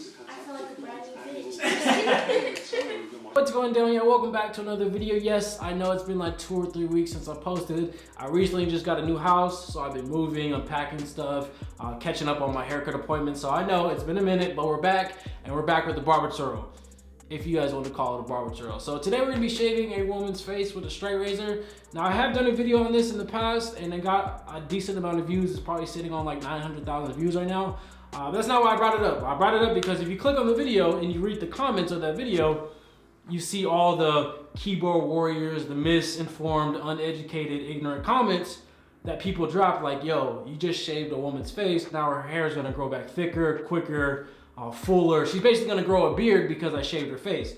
I feel like a brand new bitch. What's going down, y'all? Welcome back to another video. Yes, I know it's been like 2 or 3 weeks since I posted. I recently just got a new house, so I've been moving, unpacking stuff, catching up on my haircut appointments. So I know it's been a minute, but we're back, and we're back with the barber tutorial, if you guys want to call it a barber tutorial. So today we're gonna be shaving a woman's face with a straight razor. Now I have done a video on this in the past, and it got a decent amount of views. It's probably sitting on like 900,000 views right now. That's not why I brought it up. I brought it up because if you click on the video and you read the comments of that video, you see all the keyboard warriors, the misinformed, uneducated, ignorant comments that people drop like, yo, you just shaved a woman's face, now her hair is gonna grow back thicker, quicker, fuller. She's basically gonna grow a beard because I shaved her face.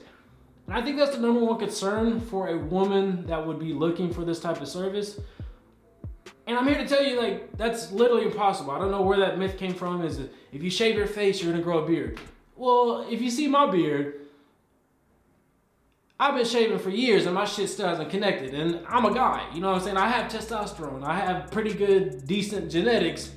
And I think that's the #1 concern for a woman that would be looking for this type of service. And I'm here to tell you, like, that's literally impossible. I don't know where that myth came from, is that if you shave your face, you're gonna grow a beard. Well, if you see my beard, I've been shaving for years and my shit still hasn't connected. And I'm a guy, you know what I'm saying? I have testosterone. I have pretty good, decent genetics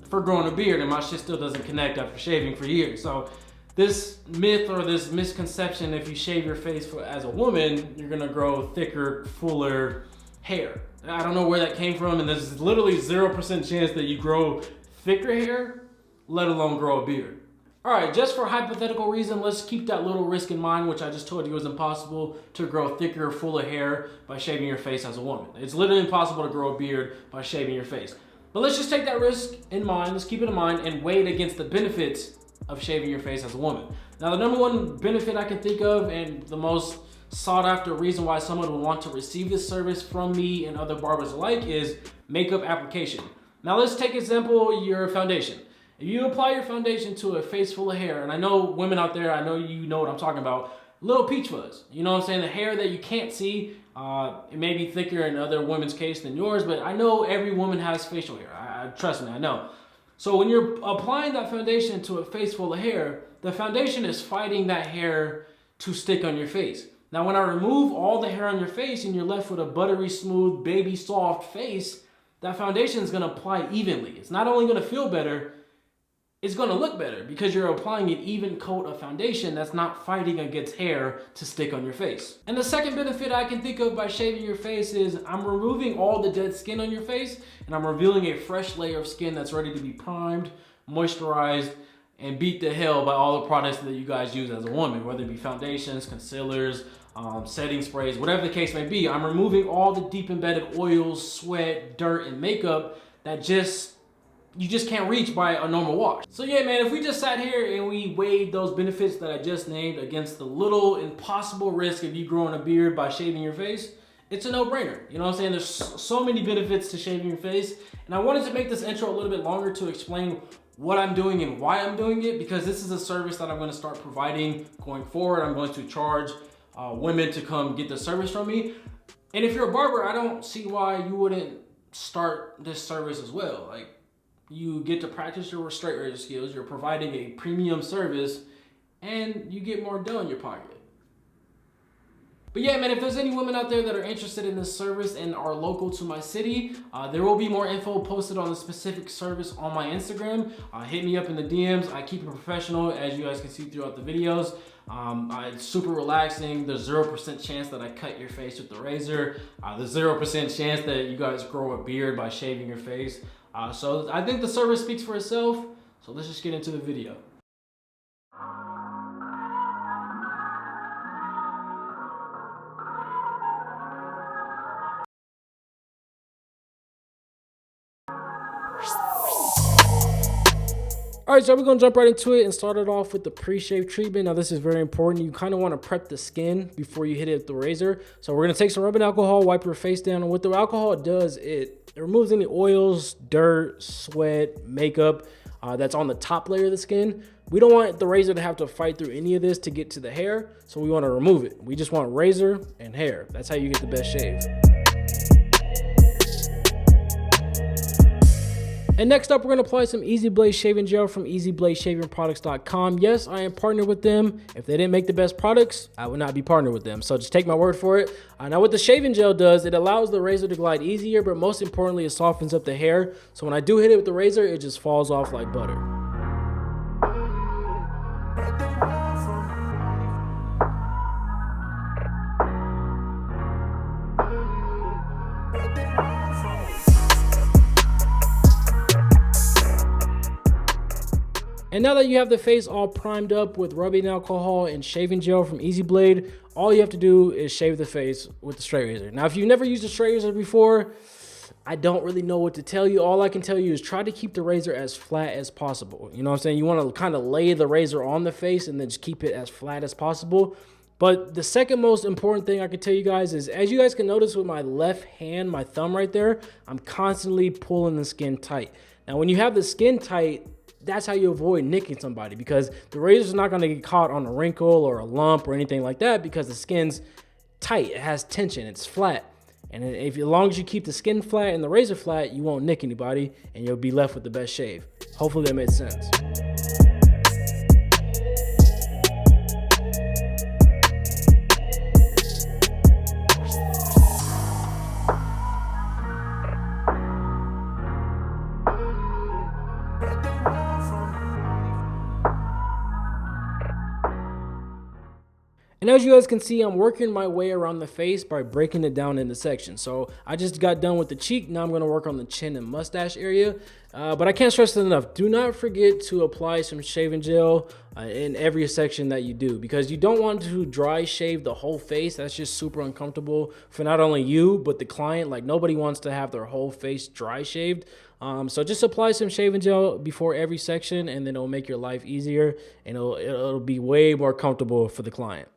for growing a beard, and my shit still doesn't connect after shaving for years. So this myth or this misconception, if you shave your face as a woman, you're gonna grow thicker, fuller hair. I don't know where that came from, and there's literally 0% chance that you grow thicker hair, let alone grow a beard. All right, just for hypothetical reason, let's keep that little risk in mind, which I just told you is impossible to grow thicker, fuller hair by shaving your face as a woman. It's literally impossible to grow a beard by shaving your face. But let's just take that risk in mind, let's keep it in mind, and weigh it against the benefits of shaving your face as a woman. Now, the #1 benefit I can think of, and the most sought after reason why someone would want to receive this service from me and other barbers alike, is makeup application. Now let's take example, your foundation. If you apply your foundation to a face full of hair, and I know women out there, I know you know what I'm talking about, little peach fuzz, you know what I'm saying? The hair that you can't see, it may be thicker in other women's case than yours, but I know every woman has facial hair. Trust me, I know. So when you're applying that foundation to a face full of hair, the foundation is fighting that hair to stick on your face. Now, when I remove all the hair on your face and you're left with a buttery smooth, baby soft face, that foundation is gonna apply evenly. It's not only gonna feel better, it's gonna look better because you're applying an even coat of foundation that's not fighting against hair to stick on your face. And the second benefit I can think of by shaving your face is I'm removing all the dead skin on your face, and I'm revealing a fresh layer of skin that's ready to be primed, moisturized, and beat the hell by all the products that you guys use as a woman, whether it be foundations, concealers, setting sprays, whatever the case may be. I'm removing all the deep embedded oils, sweat, dirt, and makeup that you just can't reach by a normal wash. So yeah, man, if we just sat here and we weighed those benefits that I just named against the little impossible risk of you growing a beard by shaving your face, it's a no-brainer. You know what I'm saying? There's so many benefits to shaving your face, and I wanted to make this intro a little bit longer to explain what I'm doing and why I'm doing it, because this is a service that I'm going to start providing going forward. I'm going to charge women to come get the service from me. And if you're a barber, I don't see why you wouldn't start this service as well. Like, you get to practice your straight razor skills, you're providing a premium service, and you get more dough in your pocket. But yeah, man, if there's any women out there that are interested in this service and are local to my city, there will be more info posted on the specific service on my Instagram. Hit me up in the DMs. I keep it professional, as you guys can see throughout the videos. It's super relaxing. There's 0% chance that I cut your face with the razor. There's 0% chance that you guys grow a beard by shaving your face. So I think the service speaks for itself. So let's just get into the video. All right, so we're gonna jump right into it and start it off with the pre-shave treatment. Now, this is very important. You kind of want to prep the skin before you hit it with the razor. So we're gonna take some rubbing alcohol, wipe your face down, and what the alcohol does, it removes any oils, dirt, sweat, makeup that's on the top layer of the skin. We don't want the razor to have to fight through any of this to get to the hair, so we want to remove it. We just want razor and hair. That's how you get the best shave. And next up, we're going to apply some EZ shaving gel from ezbladshavingproducts.com. Yes, I am partnered with them. If they didn't make the best products, I would not be partnered with them. So just take my word for it. Now, what the shaving gel does, it allows the razor to glide easier, but most importantly, it softens up the hair. So when I do hit it with the razor, it just falls off like butter. And now that you have the face all primed up with rubbing alcohol and shaving gel from EZblade, all you have to do is shave the face with the straight razor. Now, if you've never used a straight razor before, I don't really know what to tell you. All I can tell you is try to keep the razor as flat as possible. You know what I'm saying? You want to kind of lay the razor on the face and then just keep it as flat as possible. But the second most important thing I can tell you guys is, as you guys can notice with my left hand, my thumb right there, I'm constantly pulling the skin tight. Now, when you have the skin tight, that's how you avoid nicking somebody, because the razor is not going to get caught on a wrinkle or a lump or anything like that, because the skin's tight. It has tension. It's flat. And as long as you keep the skin flat and the razor flat, you won't nick anybody and you'll be left with the best shave. Hopefully that made sense. And as you guys can see, I'm working my way around the face by breaking it down into sections. So I just got done with the cheek. Now I'm going to work on the chin and mustache area. But I can't stress it enough. Do not forget to apply some shaving gel in every section that you do, because you don't want to dry shave the whole face. That's just super uncomfortable for not only you, but the client. Like, nobody wants to have their whole face dry shaved. So just apply some shaving gel before every section, and then it'll make your life easier, and it'll be way more comfortable for the client.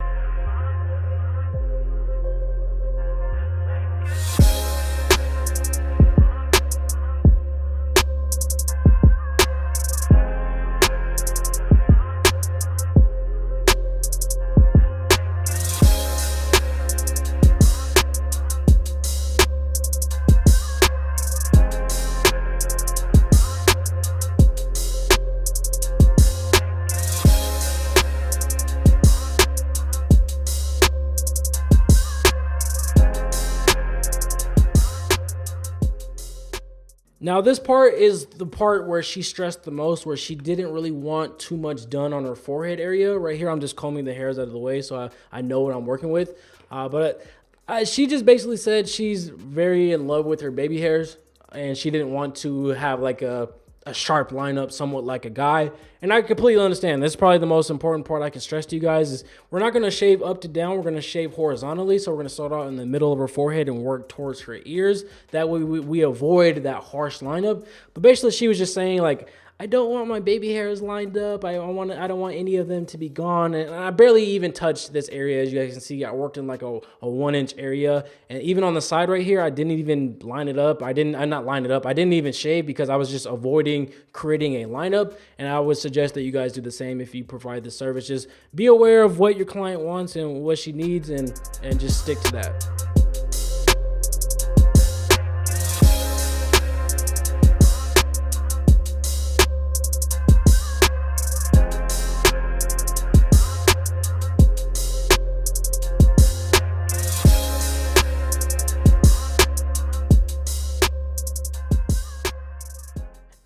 Now, this part is the part where she stressed the most, where she didn't really want too much done on her forehead area. Right here, I'm just combing the hairs out of the way so I know what I'm working with. But she just basically said she's very in love with her baby hairs, and she didn't want to have like a sharp lineup, somewhat like a guy. And I completely understand. This is probably the most important part I can stress to you guys is we're not going to shave up to down. We're going to shave horizontally. So we're going to start out in the middle of her forehead and work towards her ears. That way we avoid that harsh lineup. But basically she was just saying, like, I don't want my baby hairs lined up. I don't want any of them to be gone. And I barely even touched this area. As you guys can see, I worked in like a 1-inch area. And even on the side right here, I didn't even line it up. I didn't even shave, because I was just avoiding creating a lineup. And I would suggest that you guys do the same if you provide the service. Just be aware of what your client wants and what she needs, and just stick to that.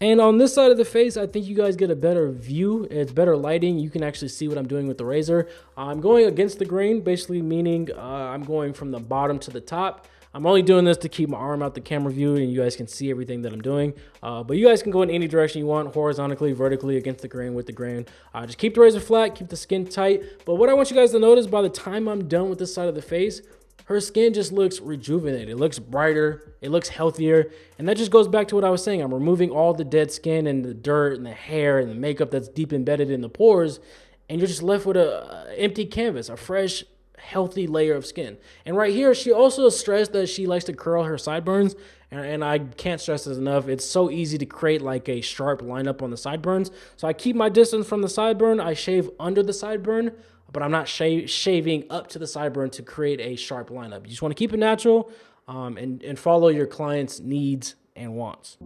And on this side of the face, I think you guys get a better view. It's better lighting. You can actually see what I'm doing with the razor. I'm going against the grain, basically meaning I'm going from the bottom to the top. I'm only doing this to keep my arm out the camera view and you guys can see everything that I'm doing. But you guys can go in any direction you want, horizontally, vertically, against the grain, with the grain. Just keep the razor flat, keep the skin tight. But what I want you guys to notice, by the time I'm done with this side of the face, her skin just looks rejuvenated. It looks brighter. It looks healthier. And that just goes back to what I was saying. I'm removing all the dead skin and the dirt and the hair and the makeup that's deep embedded in the pores. And you're just left with an empty canvas, a fresh, healthy layer of skin. And right here, she also stressed that she likes to curl her sideburns. And I can't stress this enough. It's so easy to create like a sharp lineup on the sideburns. So I keep my distance from the sideburn. I shave under the sideburn, but I'm not shaving up to the sideburn to create a sharp lineup. You just want to keep it natural and follow your client's needs and wants.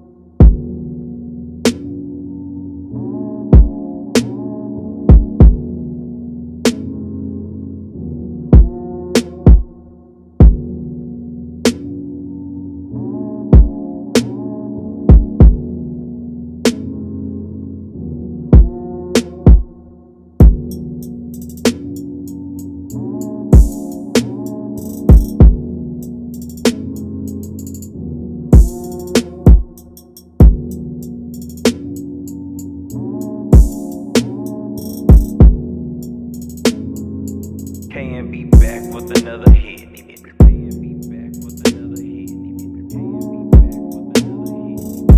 with another hit. Paying me back with another hit. Paying me back with another hit. Paying me back with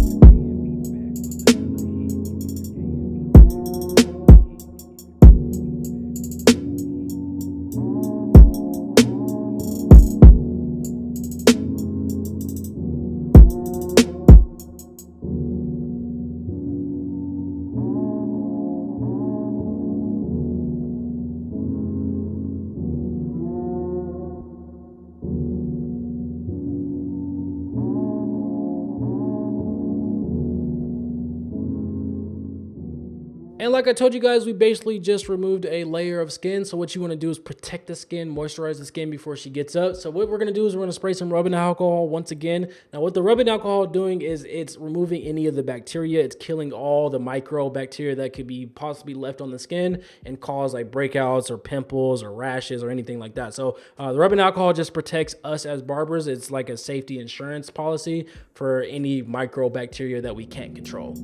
And like I told you guys, we basically just removed a layer of skin. So what you want to do is protect the skin, moisturize the skin before she gets up. So what we're going to do is we're going to spray some rubbing alcohol once again. Now what the rubbing alcohol is doing is it's removing any of the bacteria. It's killing all the microbacteria that could be possibly left on the skin and cause like breakouts or pimples or rashes or anything like that. So the rubbing alcohol just protects us as barbers. It's like a safety insurance policy for any microbacteria that we can't control.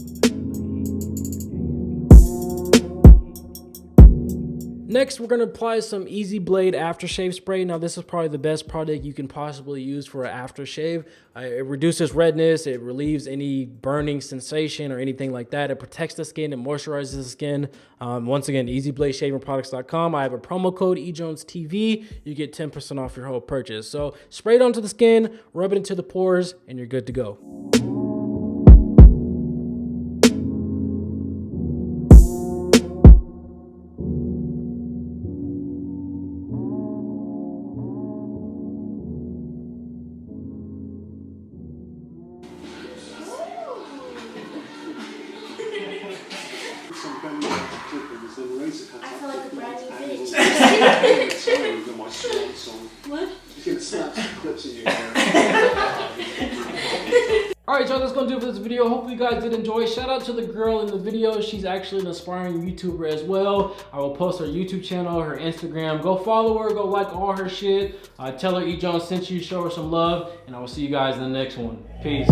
Next, we're going to apply some Easy Blade aftershave spray. Now, this is probably the best product you can possibly use for an aftershave. It reduces redness, it relieves any burning sensation or anything like that. It protects the skin, it moisturizes the skin. Once again, ezbladshavingproducts.com. I have a promo code EJonesTv. You get 10% off your whole purchase. So spray it onto the skin, rub it into the pores, and you're good to go. I feel like a brand new bitch. What? You can snap some clips in your hair. Alright, y'all, that's going to do it for this video. Hopefully you guys did enjoy. Shout out to the girl in the video. She's actually an aspiring YouTuber as well. I will post her YouTube channel, her Instagram. Go follow her. Go like all her shit. Tell her E. Jones sent you. Show her some love. And I will see you guys in the next one. Peace.